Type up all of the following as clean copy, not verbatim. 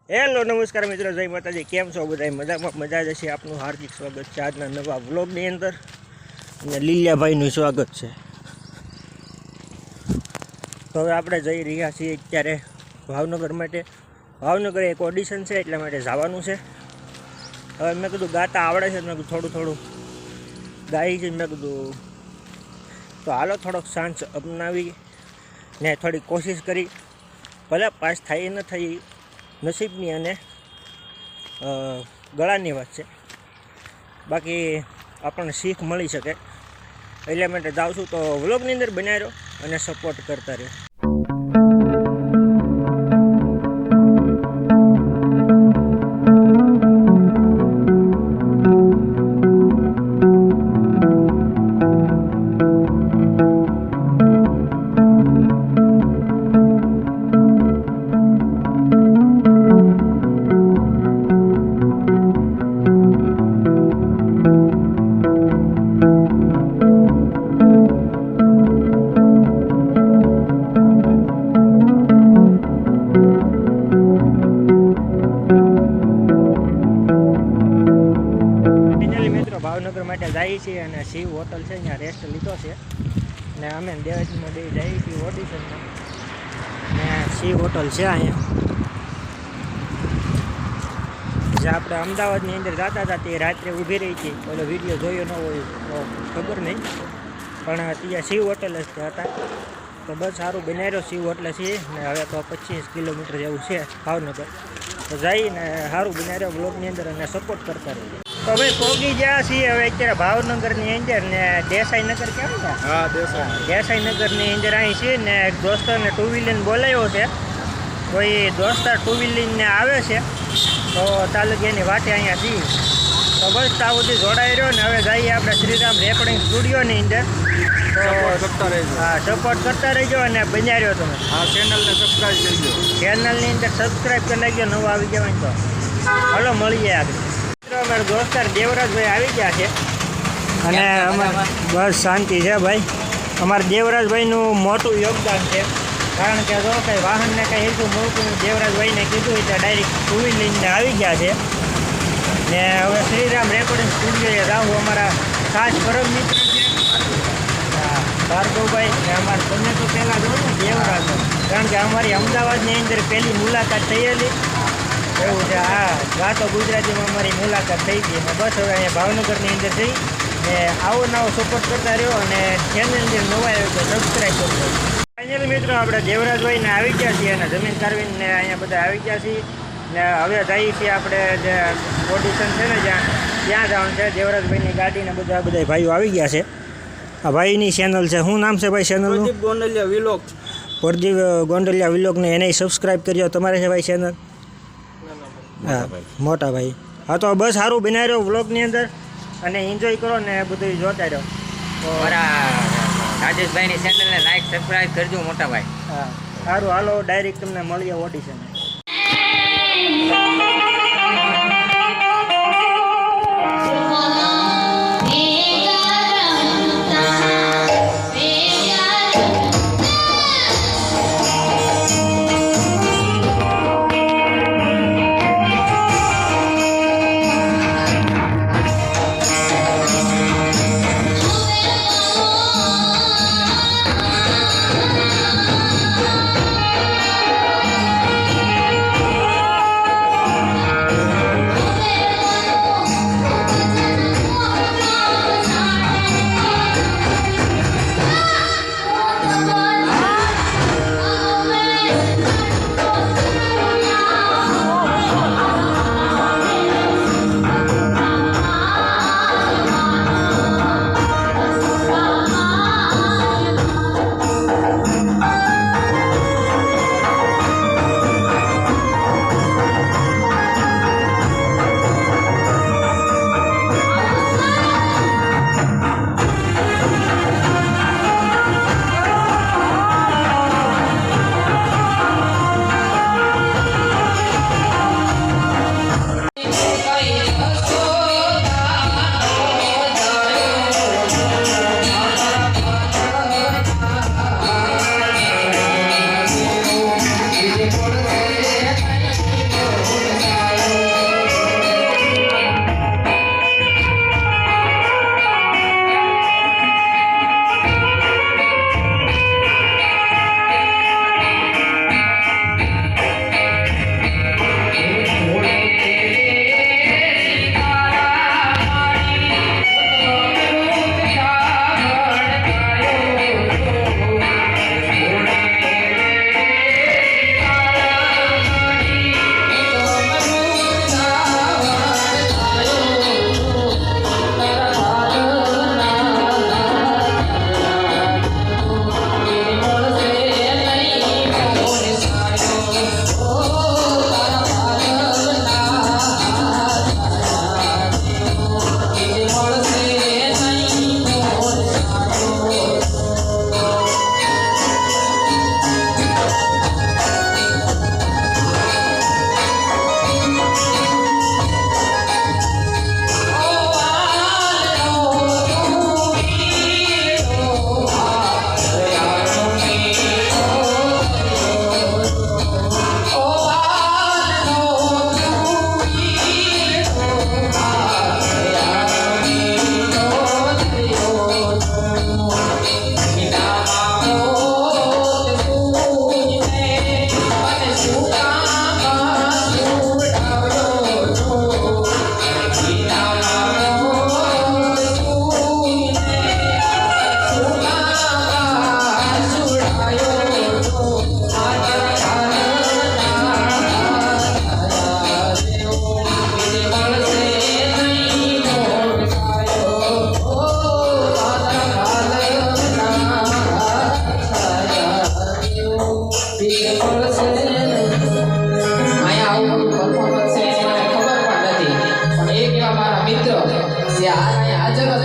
Hello નમસ્કાર મિત્રો, જય માતાજી. કેમ છો બધા? મજામાં મજા જશે. આપનું હાર્દિક સ્વાગત છે આજના નવા વ્લોગની અંદર અને લીલિયાભાઈનું સ્વાગત છે. તો હવે આપણે જઈ રહ્યા છીએ અત્યારે ભાવનગર માટે. ભાવનગર એક ઓડિશન છે એટલા માટે જવાનું છે. હવે મેં કીધું ગાતા આવડે છે, મેં કીધું થોડું થોડું ગાઈ છે. મેં કીધું તો હાલો થોડોક શાંત અપનાવી ને થોડી કોશિશ કરી, ભલે પાસ થાય ન થઈ નસીબની અને ગળાની વાત છે. બાકી આપણને શીખ મળી શકે એટલે માટે જાઉં છું. તો વ્લોગની અંદર બનાવી રહ્યો અને સપોર્ટ કરતા રહ્યો. ભાવનગર માટે જઈએ છીએ અને શિવ હોટલ છે ત્યાં રેસ્ટ લીધો છે ને અમે દેવાજીમાં બે જઈએ છીએ ઓડિશનમાં ને શિવ હોટલ છે અહીંયા જે આપણે અમદાવાદની અંદર જતા હતા તે રાત્રે ઊભી રહી હતી. પેલો વિડીયો જોયો ન હોય તો ખબર નહીં, પણ ત્યાં શિવ હોટલ જ હતા. તો બસ સારું બનાવ્યો શિવ હોટલ છે ને હવે તો 25 કિલોમીટર જેવું છે ભાવનગર. તો જઈને સારું બનાવ્યો બ્લોગની અંદર અને સપોર્ટ કરતા રહીએ. તો ભાઈ પહોંચી ગયા છીએ હવે અત્યારે ભાવનગરની અંદર ને દેસાઈનગર કહેવાય ને? હા, દેસાઈનગરની અંદર અહીં છીએ ને દોસ્તરને ટુ વ્હીલરને બોલાવ્યો છે. તો એ દોસ્તાર ટુ વ્હીલરને આવે છે તો તાલુકાની વાટે અહીંયા છીએ. તો બસ ત્યાં સુધી જોડાઈ રહ્યો ને હવે જઈએ આપણે શ્રીરામ રેકોર્ડિંગ સ્ટુડિયોની અંદર. તો હા, સપોર્ટ કરતા રહેજો અને બન્યા રહ્યો તમે. હા, ચેનલને સબસ્ક્રાઈબ કરજો. ચેનલની અંદર સબસ્ક્રાઈબ કરી નાખજો, નવું આવી જવાય તો. હાલો મળીએ આગળ. અમારા દોસ્તાર દેવરાજભાઈ આવી ગયા છે અને અમારે બસ શાંતિ છે ભાઈ. અમારા દેવરાજભાઈનું મોટું યોગદાન છે, કારણ કે જો કંઈ વાહનને કંઈ હેતું મોટું દેવરાજભાઈને કીધું એટલે ડાયરેક્ટ ટુ વ્હીલ લઈને આવી ગયા છે. ને હવે શ્રીરામ રેકોર્ડિંગ સ્ટુડિયોએ જાઉં. અમારા ખાસ પરમ મિત્ર છે ભાર્ગવભાઈ ને અમારે તમે તો પહેલાં જો ને દેવરાજ, કારણ કે અમારી અમદાવાદની અંદર પહેલી મુલાકાત થયેલી એવું છે. હા, ગાતો ગુજરાતીમાં અમારી મુલાકાત થઈ ગઈ ને બસ હવે અહીંયા ભાવનગરની અંદર જઈ ને આવો નવો સપોર્ટ કરતા રહ્યો અને ચેનલની અંદર નવા આવ્યો તો સબસ્ક્રાઈબ કરજો. ફાઇનલ મિત્રો આપણે દેવરાજભાઈને આવી ગયા છીએ અને જમીન કારવીને અહીંયા બધા આવી ગયા છીએ ને હવે જઈએ છીએ આપણે જે ઓડિશન છે ને ત્યાં જવાનું છે. દેવરાજભાઈની ગાડીને બધા ભાઈઓ આવી ગયા છે. આ ભાઈની ચેનલ છે, શું નામ છે ભાઈ ચેનલનું? પ્રદીપ ગોંડલિયા વિલોગ. પ્રદીપ ગોંડલિયા વિલોગને એને સબસ્ક્રાઈબ કર્યો. તમારે છે ભાઈ ચેનલ? હા, મોટા ભાઈ. હા, તો બસ સારું બનાવી રહ્યો વ્લોગની અંદર અને એન્જોય કરો ને બધું જોતા રહ્યો. તો રાજેશભાઈની ચેનલને લાઈક સબસ્ક્રાઈબ કરજો મોટા ભાઈ. હા, સારું હાલો ડાયરેક્ટ તમને મળીએ ઓડિશન.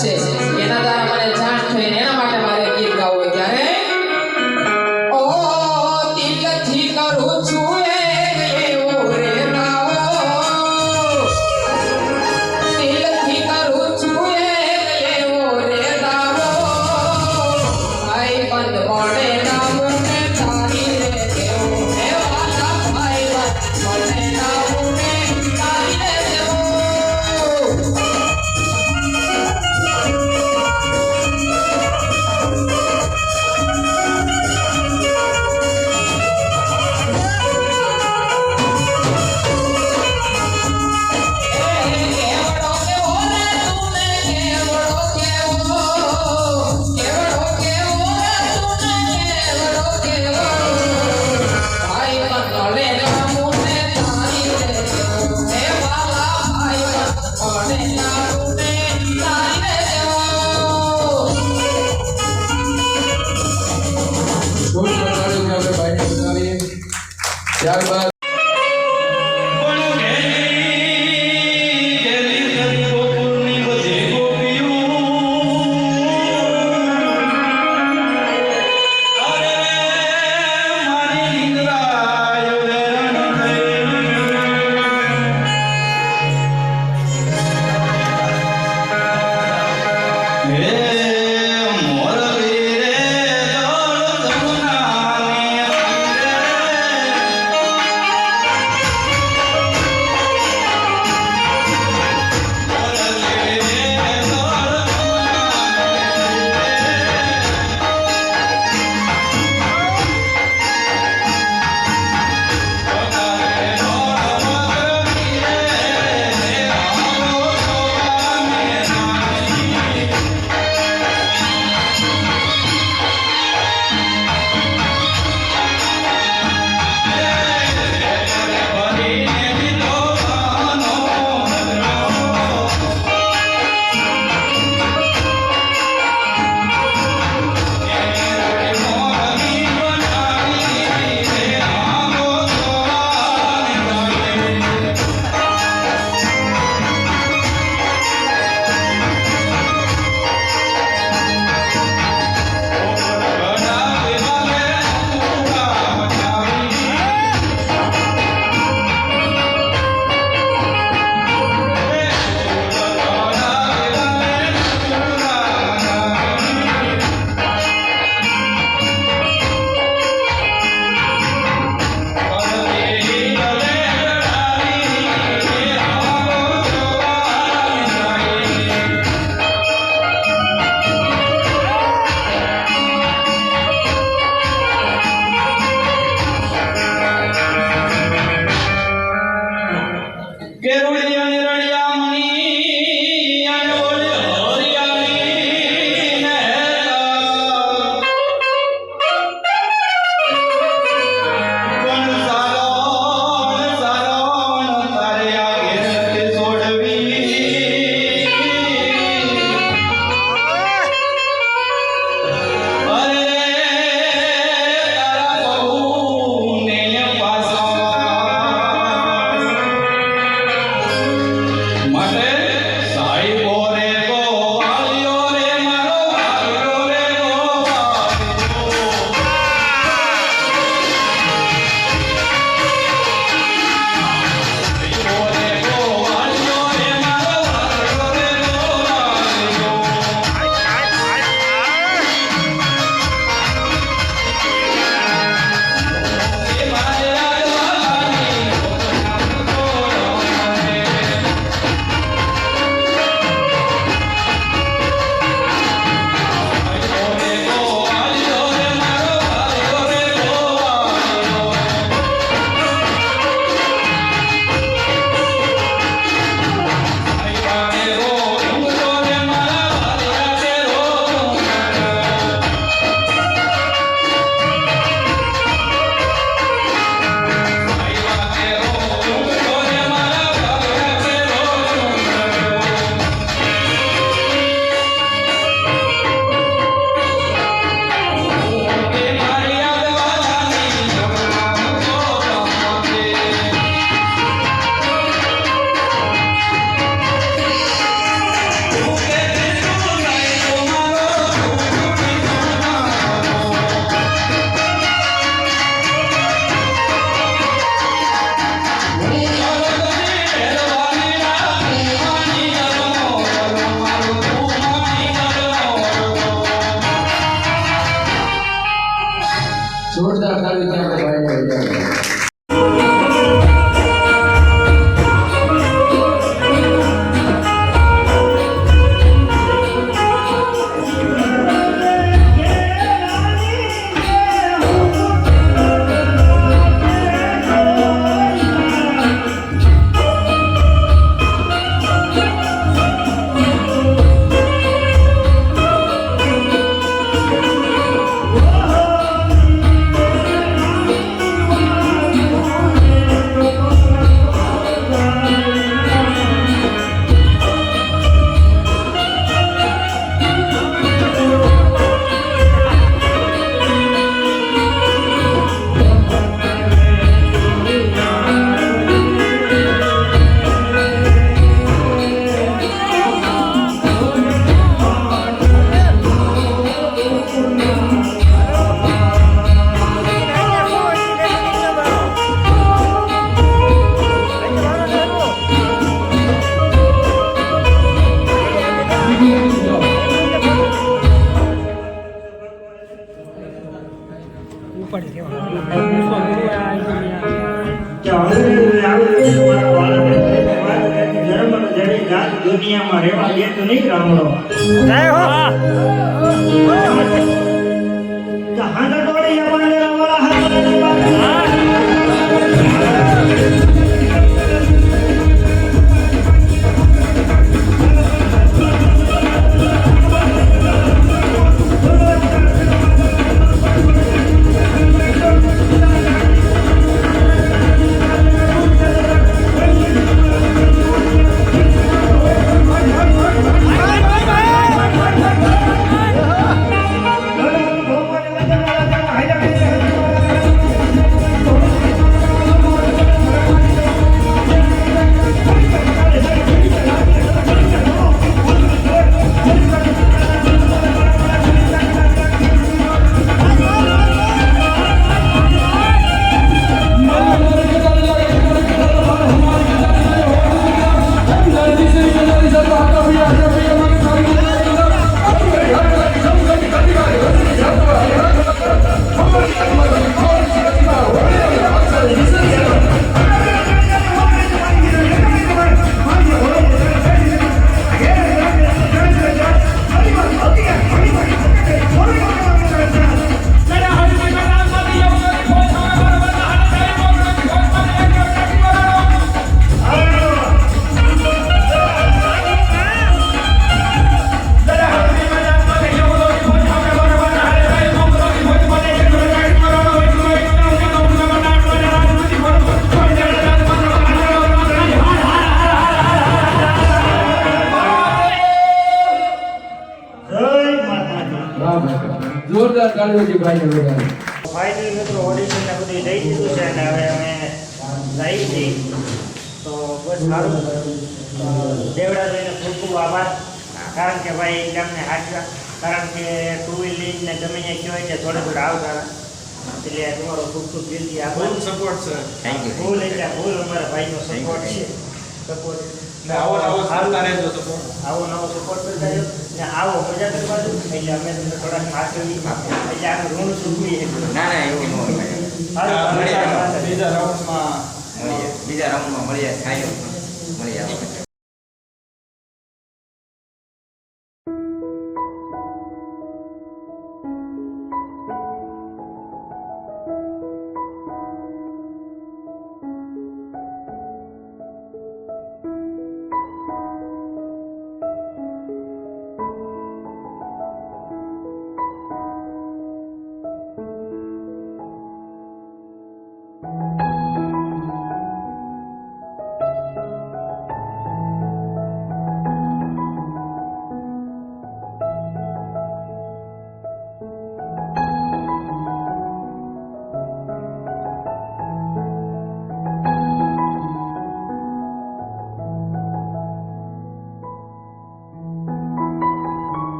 છે એના દ્વારા મને જાણ થઈ ને એના માટે મારે ગીત ગાવું હોય ત્યારે ઓ દિલથી કરું છું એવો રે ગાવો દિલથી કરું છું એવો રે ગાવો ભાઈ બંધ મળે ગાવું ને તારી રે દેવો હે વાલા ભાઈ બંધ મળે ગાવું ને તારી રે દેવો કેવડો કેવો રે તુને કેવડો કેવો કેવડો કેવો રે તુને કેવડો કેવો ભાઈ બંધોડે નામુને તારી રે દેવો હે વાલા ભાઈ બંધોડે નામુને તારી રે દેવો જોર લગાડ્યું કે આપણે ભાઈને બતાવીએ ત્યારબાદ મોરલી રે દોડ દોનાની ગામમાં રહેવા દે તો નહીં રામડો જય હો હાંડા દોડી જવાને વાળા હાથ જોરદાર તાળીઓથી ભાઈને વધારે. ફાઇનલ મિત્રો ઓડિશન ને બધું દઈ દીધું છે અને હવે અમે જઈ છીએ તો બસ સારું દેવડા જોઈને ખૂબ ખૂબ આભાર કારણ કે ભાઈ તમને હાજરા કારણ કે ટુ વ્હીલ ને તમે અહીંયા કહેવાય કે થોડે થોડે આવતા એટલે તમારો ખૂબ ખૂબ દિલથી આભાર સપોર્ટ છે. Thank you. ભૂલ એટલે ભૂલ અમારા ભાઈનો સપોર્ટ છે સપોર્ટ ને આવો સારતા રહેજો support. આવો નવો સપોર્ટ કરતા રહ્યો ને આવો મજા કરવા દો એટલે અમે તમને થોડાક સાચવી એટલે આપણે ઋણ ચૂકવીએ ના ના એવું ન હોય ભાઈ. બીજા રાઉન્ડમાં મળીએ. બીજા રાઉન્ડમાં મળીએ. ખાઈએ મળીએ આપણે.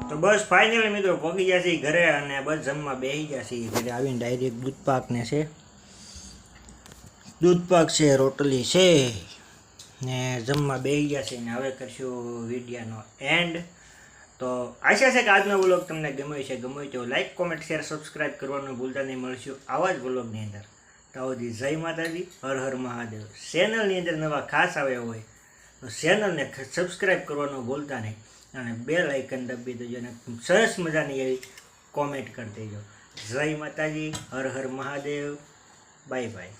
તો બસ ફાઇનલી મિત્રો પહોંચી ગયા છીએ ઘરે અને બસ જમવા બેસી ગયા છીએ ઘરે આવીને ડાયરેક્ટ દૂધ પાકને છે દૂધ પાક છે રોટલી છે ને જમવા બેસી ગયા છે ને હવે કરશું વિડીયોનો એન્ડ તો આશા છે કે આજનો વ્લોગ તમને ગમ્યો છે ગમ્યો તો લાઈક કોમેન્ટ શેર સબસ્ક્રાઈબ કરવાનું ભૂલતા નહીં. મળશું આવા જ વ્લોગની અંદર. તો જય માતાજી, હર હર મહાદેવ. ચેનલની અંદર નવા ખાસ આવ્યા હોય તો ચેનલને સબસ્ક્રાઈબ કરવાનું ભૂલતા નહીં અને બેલ આઇકન દબી દેજો અને સરસ મજાની એવી કોમેન્ટ કરી દેજો. જય માતાજી, હર હર મહાદેવ. Bye by.